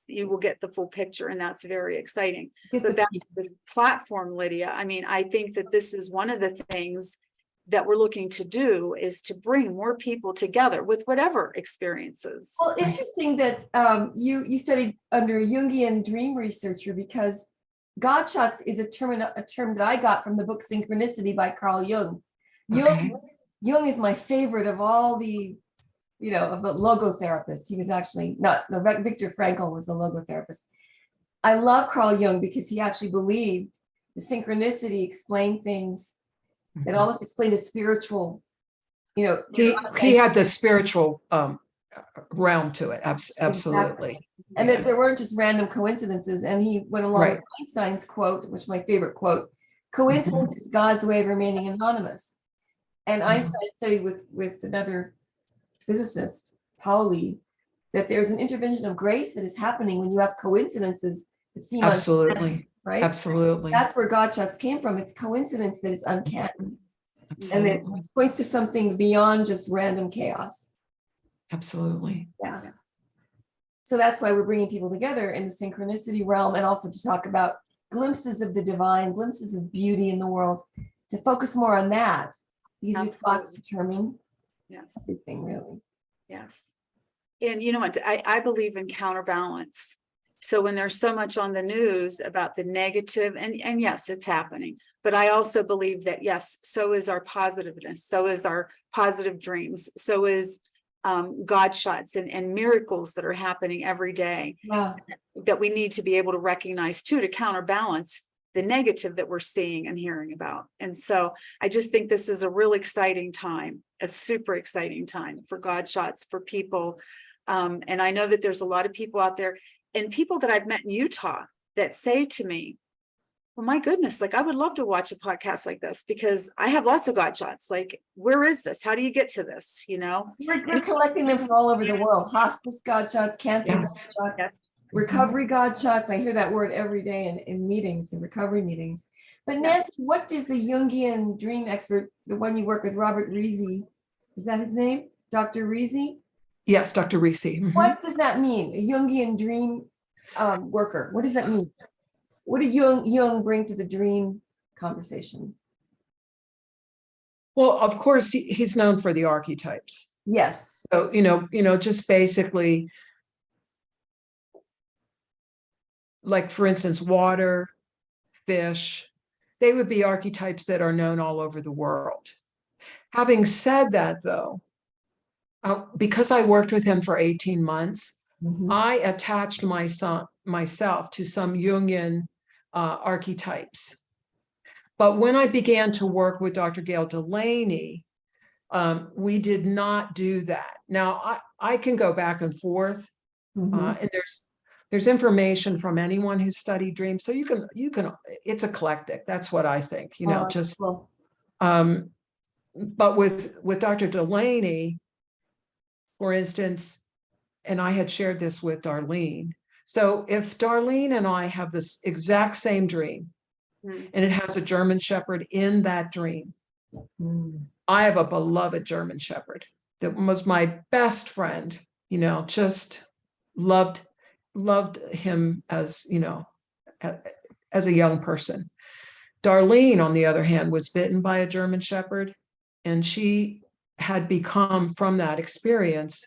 the full picture, and that's very exciting. Get But the back to this platform, Lydia, I mean, I think that this is one of the things that we're looking to do, is to bring more people together with whatever experiences. Well, interesting that you studied under a Jungian dream researcher, because God shots is a term that I got from the book Synchronicity by Carl Jung. Okay. Jung is my favorite of all the, of the logotherapists. He was actually no, Viktor Frankl was the logotherapist. I love Carl Jung because he actually believed the synchronicity explained things. It almost explained a spiritual, He had the spiritual realm to it. Absolutely. and that there weren't just random coincidences. And he went along Right. with Einstein's quote, which is my favorite quote: "Coincidence is God's way of remaining anonymous." And Einstein studied with another physicist, Pauli, that there's an intervention of grace that is happening when you have coincidences that seem Absolutely. uncanny, right? Absolutely. That's where God shots came from. It's coincidence that it's uncanny. And it Absolutely. points to something beyond just random chaos. Absolutely. Yeah. So that's why we're bringing people together in the synchronicity realm, and also to talk about glimpses of the divine, glimpses of beauty in the world, to focus more on that. These are thoughts determine Yes. everything, really. Yes. And you know what, I believe in counterbalance. So when there's so much on the news about the negative, and yes, it's happening, but I also believe that, yes, so is our positiveness, so is our positive dreams, so is God shots and miracles that are happening every day, Yeah. that we need to be able to recognize too, to counterbalance the negative that we're seeing and hearing about. And so I just think this is a real exciting time, a super exciting time for God shots, for people. And I know that there's a lot of people out there, and people that I've met in Utah, that say to me, well, my goodness, like, I would love to watch a podcast like this, because I have lots of God shots. Like, where is this? How do you get to this? We're collecting them from all over the world. Hospice God shots, cancer Yes. God shots, Yes. recovery God shots. I hear that word every day in meetings and recovery meetings. But Nancy, what does the Jungian dream expert, the one you work with, Robert Reesey, is that his name? Dr. Reesey? Yes, Dr. Reese. What does that mean? A Jungian dream worker. What does that mean? What did Jung bring to the dream conversation? Well, of course, he's known for the archetypes. Yes. So, just basically, like, for instance, water, fish, they would be archetypes that are known all over the world. Having said that, though, because I worked with him for 18 months, I attached myself to some Jungian archetypes. But when I began to work with Dr. Gail Delaney, we did not do that. Now, I can go back and forth, and there's information from anyone who's studied dreams, so you can. It's eclectic. That's what I think. But with Dr. Delaney, for instance, and I had shared this with Darlene. So if Darlene and I have this exact same dream, and it has a German Shepherd in that dream, I have a beloved German Shepherd that was my best friend, just loved loved him as, as a young person. Darlene, on the other hand, was bitten by a German Shepherd, and she had become, from that experience,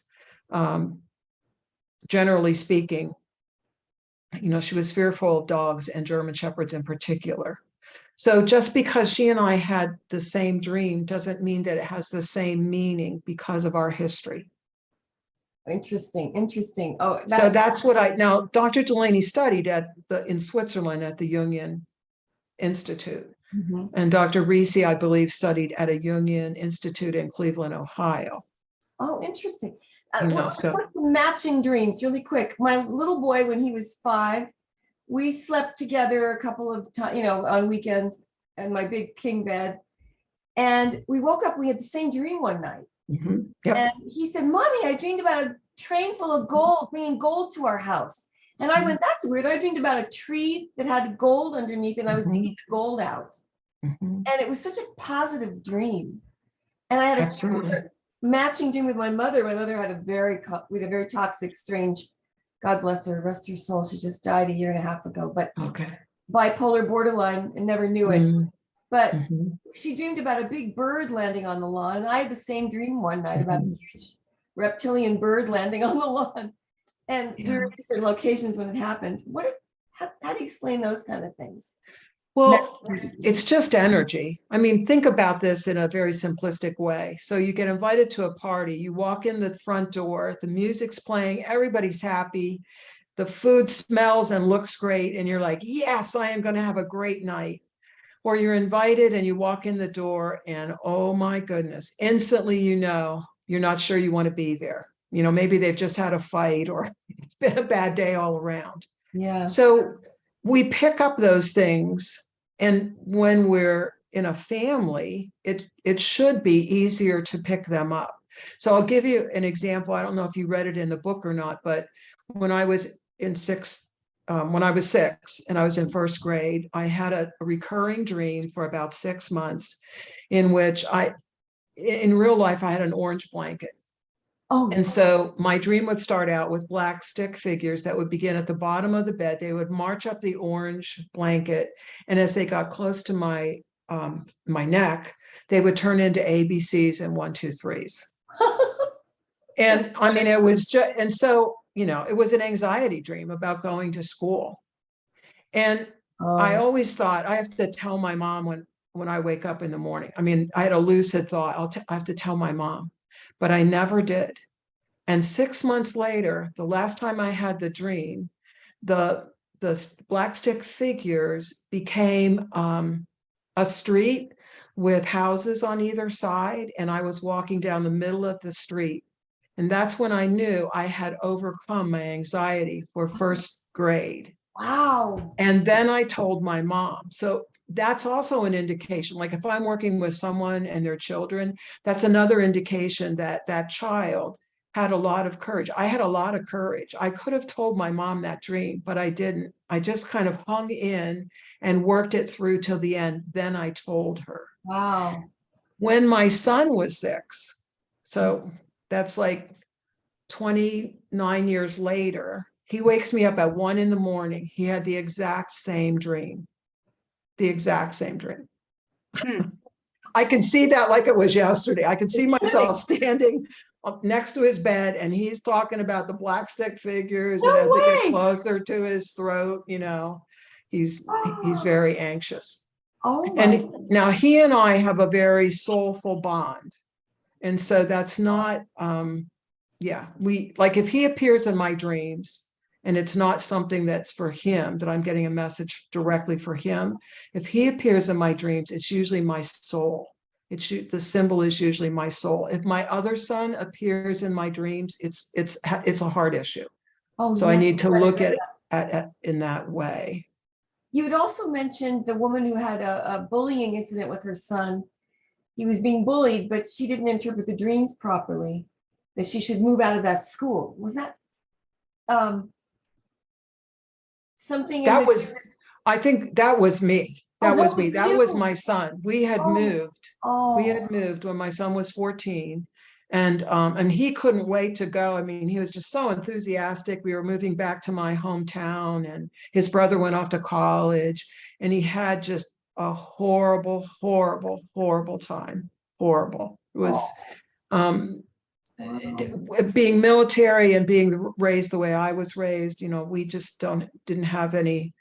generally speaking, she was fearful of dogs and German Shepherds in particular. So just because she and I had the same dream doesn't mean that it has the same meaning because of our history. Interesting, interesting. Oh, So that's what now Dr. Delaney studied in Switzerland at the Jungian Institute. Mhm. And Dr. Reese, I believe, studied at a Jungian Institute in Cleveland, Ohio. Oh, interesting. So Matching dreams, really quick. My little boy, when he was 5, we slept together a couple of times, on weekends in my big king bed. And we woke up, we had the same dream one night. Yep. And he said, Mommy, I dreamed about a train full of gold, bringing gold to our house. And I went, that's weird. I dreamed about a tree that had gold underneath and I was digging the gold out. And it was such a positive dream. And I had a similar matching dream with my mother. My mother had a very toxic, strange, God bless her, rest her soul. She just died a year and a half ago, but bipolar borderline and never knew it. But she dreamed about a big bird landing on the lawn. And I had the same dream one night about a huge reptilian bird landing on the lawn. And we were at different locations when it happened. How do you explain those kind of things? Well, it's just energy. I mean, think about this in a very simplistic way. So you get invited to a party, you walk in the front door, the music's playing, everybody's happy, the food smells and looks great, and you're like, yes, I am going to have a great night. Or you're invited and you walk in the door and, oh my goodness, instantly, you're not sure you want to be there. Maybe they've just had a fight or it's been a bad day all around. Yeah. So we pick up those things. And when we're in a family, it should be easier to pick them up. So I'll give you an example. I don't know if you read it in the book or not, but when I was 6 and I was in first grade, I had a recurring dream for about 6 months in which in real life, I had an orange blanket. And so my dream would start out with black stick figures that would begin at the bottom of the bed. They would march up the orange blanket. And as they got close to my neck, they would turn into ABCs and 1, 2, 3s. And I mean, it was just, and so, it was an anxiety dream about going to school. And I always thought I have to tell my mom when I wake up in the morning. I mean, I had a lucid thought, I have to tell my mom, but I never did. And 6 months later, the last time I had the dream, the black stick figures became a street with houses on either side. And I was walking down the middle of the street. And that's when I knew I had overcome my anxiety for first grade. Wow. And then I told my mom. So that's also an indication, like if I'm working with someone and their children, that's another indication that that child had a lot of courage. I had a lot of courage. I could have told my mom that dream, but I didn't. I just kind of hung in and worked it through till the end. Then I told her. Wow. When my son was 6, so that's like 29 years later, he wakes me up at 1 a.m. He had the exact same dream. The exact same dream. I can see that like it was yesterday. I can see myself standing up next to his bed and he's talking about the black stick figures. And as they get closer to his throat, he's very anxious. And now he and I have a very soulful bond. And so that's not, if he appears in my dreams, and it's not something that's for him, that I'm getting a message directly for him. If he appears in my dreams, it's usually my soul. The symbol is usually my soul. If my other son appears in my dreams, it's a heart issue. So I need to look at it in that way. You had also mentioned the woman who had a bullying incident with her son. He was being bullied, but she didn't interpret the dreams properly, that she should move out of that school. Was that something? I think that was me. That was me. That was my son. We had moved. We had moved when my son was 14. And he couldn't wait to go. I mean, he was just so enthusiastic. We were moving back to my hometown, and his brother went off to college, and he had just a horrible, horrible, horrible time. Horrible. It was being military and being raised the way I was raised, we just didn't have any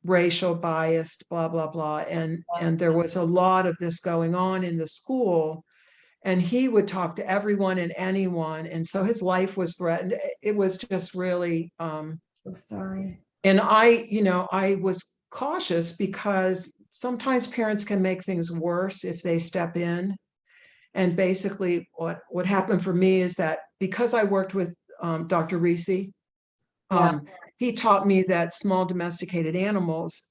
racial bias, blah, blah, blah. And there was a lot of this going on in the school. And he would talk to everyone and anyone. And so his life was threatened. It was just really, So sorry. and I was cautious because sometimes parents can make things worse if they step in. And basically what happened for me is that because I worked with Dr. Reese, he taught me that small domesticated animals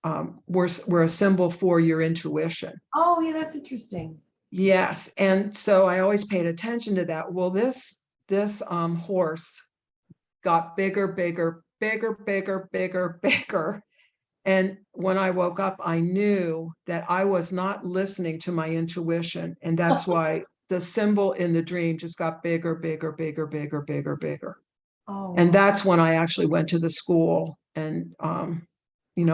were a symbol for your intuition. Oh, yeah, that's interesting. Yes. And so I always paid attention to that. Well, this horse got bigger, bigger, bigger, bigger, bigger, bigger. And when I woke up, I knew that I was not listening to my intuition. And that's why the symbol in the dream just got bigger, bigger, bigger, bigger, bigger, bigger. Oh, And that's when I actually went to the school and,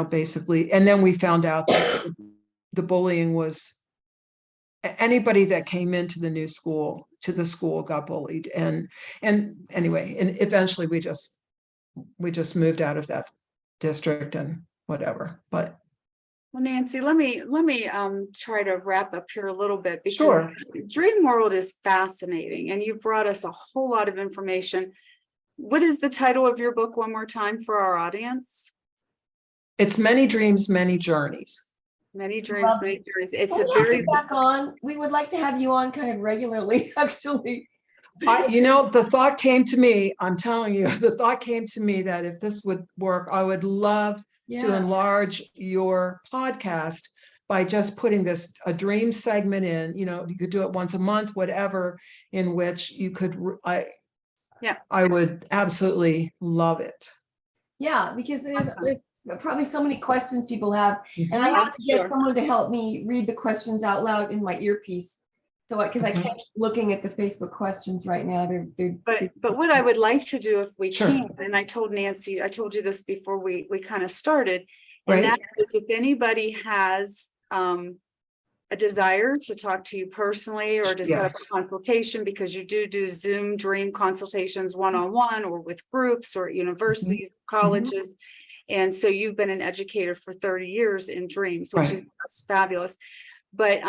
basically, and then we found out that the bullying was anybody that came into the school got bullied. And anyway, and eventually we just moved out of that district and whatever. But Well, Nancy, let me try to wrap up here a little bit, because sure. Dream World is fascinating, and you've brought us a whole lot of information. What is the title of your book one more time for our audience? It's Many Dreams, Many Journeys. Many Dreams, Love Many Journeys. It's can a you have very you back on? We would like to have you on kind of regularly, actually. The thought came to me, I'm telling you, the thought came to me that if this would work, I would love to Yeah. enlarge your podcast by just putting a dream segment in. You could do it once a month, whatever, in which you could, I would absolutely love it. Yeah, because there's Awesome. probably so many questions people have, and I have to get someone to help me read the questions out loud in my earpiece. So, because I can't keep looking at the Facebook questions right now. But what I would like to do, if we Sure. can, and I told Nancy, I told you this before we kind of started, and Right. that is, if anybody has a desire to talk to you personally or to set up Yes. a consultation, because you do Zoom dream consultations one-on-one or with groups or at universities, colleges. And so you've been an educator for 30 years in dreams, which is fabulous. But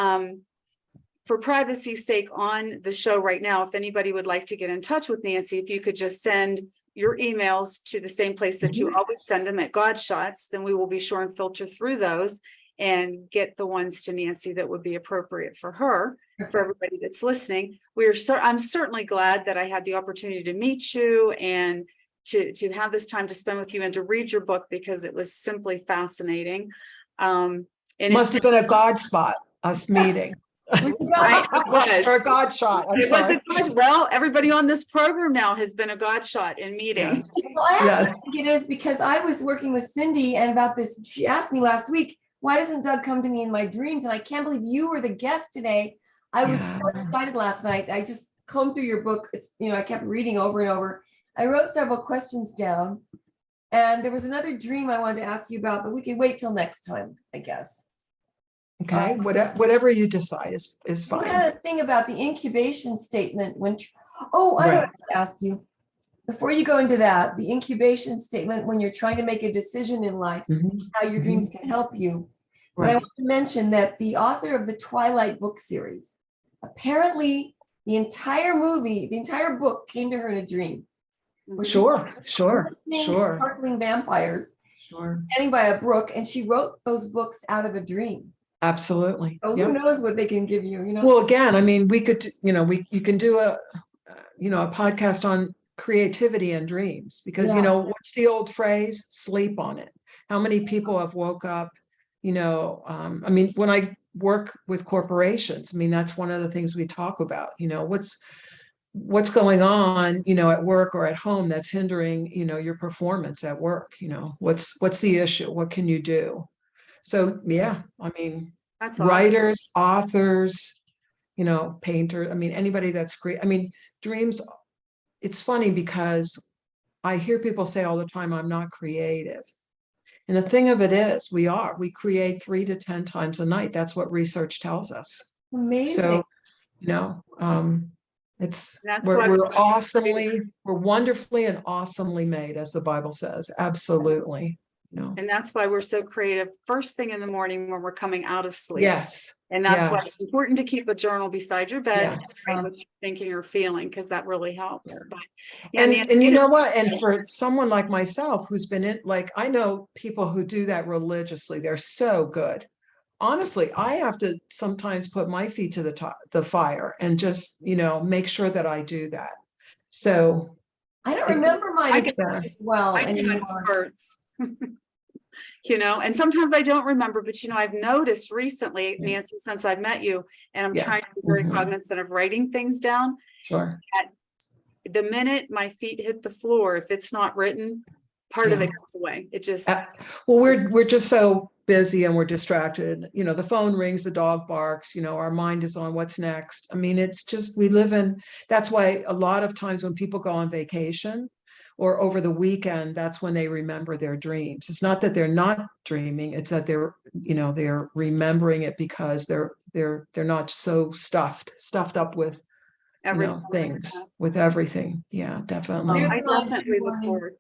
for privacy's sake on the show right now, if anybody would like to get in touch with Nancy, if you could just send your emails to the same place that you always send them, at Godshots, then we will be sure and filter through those and get the ones to Nancy that would be appropriate for her, for everybody that's listening. I'm certainly glad that I had the opportunity to meet you and to have this time to spend with you and to read your book, because it was simply fascinating. And Must have been a God spot, us meeting. Right, it was. Or a God shot. I'm sorry. Well, everybody on this program now has been a God shot in meetings. Yes. Well, I actually think it is, because I was working with Cindy and about this. She asked me last week, why doesn't Doug come to me in my dreams? And I can't believe you were the guest today. I was so excited last night. I just combed through your book. I kept reading over and over. I wrote several questions down, and there was another dream I wanted to ask you about, but we can wait till next time, I guess. Okay, whatever you decide is fine. I had a thing about the incubation statement when, I don't have to ask you. Before you go into that, the incubation statement when you're trying to make a decision in life, how your dreams can help you. And I want to mention that the author of the Twilight book series, apparently the entire book came to her in a dream. Sure. Sparkling vampires. Standing by a brook, and she wrote those books out of a dream. Absolutely. So who knows what they can give you, Well, again, I mean, we could, you can do a podcast on creativity and dreams, because, what's the old phrase? Sleep on it. How many people have woke up, I mean, when I work with corporations, I mean, that's one of the things we talk about, what's going on, at work or at home that's hindering, your performance at work, what's the issue? What can you do? So, yeah, I mean, That's writers, authors, painter. I mean, anybody that's great. I mean, dreams, it's funny because I hear people say all the time, I'm not creative. And the thing of it is, we create 3 to 10 times a night. That's what research tells us. Amazing. So, we're wonderfully and awesomely made, as the Bible says. Absolutely. And that's why we're so creative first thing in the morning when we're coming out of sleep. Yes. And that's why Yes. it's important to keep a journal beside your bed, Yes. and write what you're thinking or feeling, because that really helps. Yeah. But And you know what? And for someone like myself who's been in, like, I know people who do that religiously. They're so good. Honestly, I have to sometimes put my feet to the fire and just, make sure that I do that. So I don't remember mine as get- well I do in anymore. spurts. And sometimes I don't remember, but I've noticed recently, Yeah. Nancy, since I've met you, and I'm Yeah. trying to be very Mhm. cognizant of writing things down. Sure. The minute my feet hit the floor, if it's not written, part of Yeah. it goes away. It just Well, we're just so busy and we're distracted. The phone rings, the dog barks, our mind is on what's next. I mean, it's just, that's why a lot of times when people go on vacation or over the weekend, that's when they remember their dreams. It's not that they're not dreaming, it's that they're remembering it because they're not so stuffed up with everything. things, with everything. Yeah, definitely. I definitely look forward.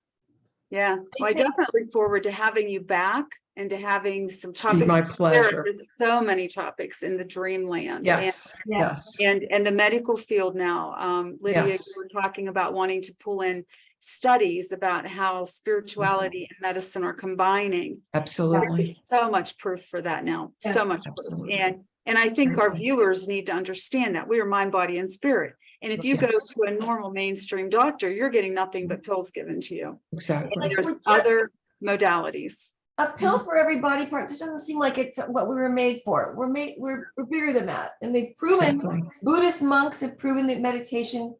Yeah, well, I definitely look forward to having you back and to having some topics. My pleasure. There's so many topics in the dreamland. Yes. Yes. And the medical field now. Lydia, Yes. you were talking about wanting to pull in studies about how spirituality and medicine are combining. Absolutely. There's so much proof for that now. Yes, So much absolutely. proof. And I think our Absolutely. viewers need to understand that we are mind, body, and spirit. And if you go Yes. to a normal mainstream doctor, you're getting nothing but pills given to you. Exactly. Like, There's other modalities. a pill for every body part just doesn't seem like it's what we were made for. We're bigger than that. And they've proven, Exactly. Buddhist monks have proven that meditation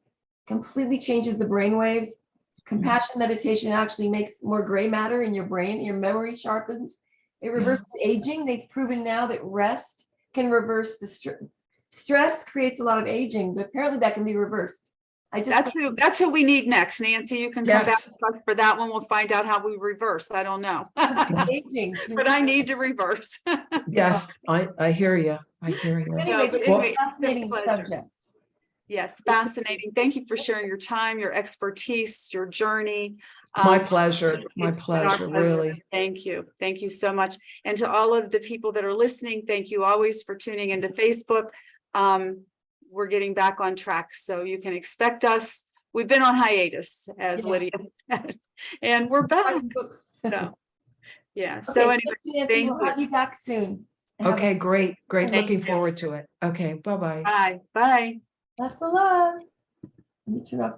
completely changes the brain waves. Compassion meditation actually makes more gray matter in your brain, your memory sharpens. It reverses aging. They've proven now that rest can reverse the stress creates a lot of aging, but apparently that can be reversed. That's who we need next, Nancy. You can come back Yes. to us for that one. We'll find out how we reverse. I don't know. Aging. But I need to reverse. Yes, I hear you. I hear you. Anyway, this is Anyway, a fascinating pleasure. subject. Yes, fascinating. Thank you for sharing your time, your expertise, your journey. My pleasure. My It's been our pleasure, really. Thank you. Thank you so much. And to all of the people that are listening, thank you always for tuning into Facebook. We're getting back on track, so you can expect us. We've been on hiatus, as Lydia said, and we're back. So, yeah. So Okay, anyway, thank you, Nancy. thank We'll have you back soon. Okay, great. Thank Looking you. forward to it. Okay, bye-bye. bye. Bye. Lots of love. Let me turn off.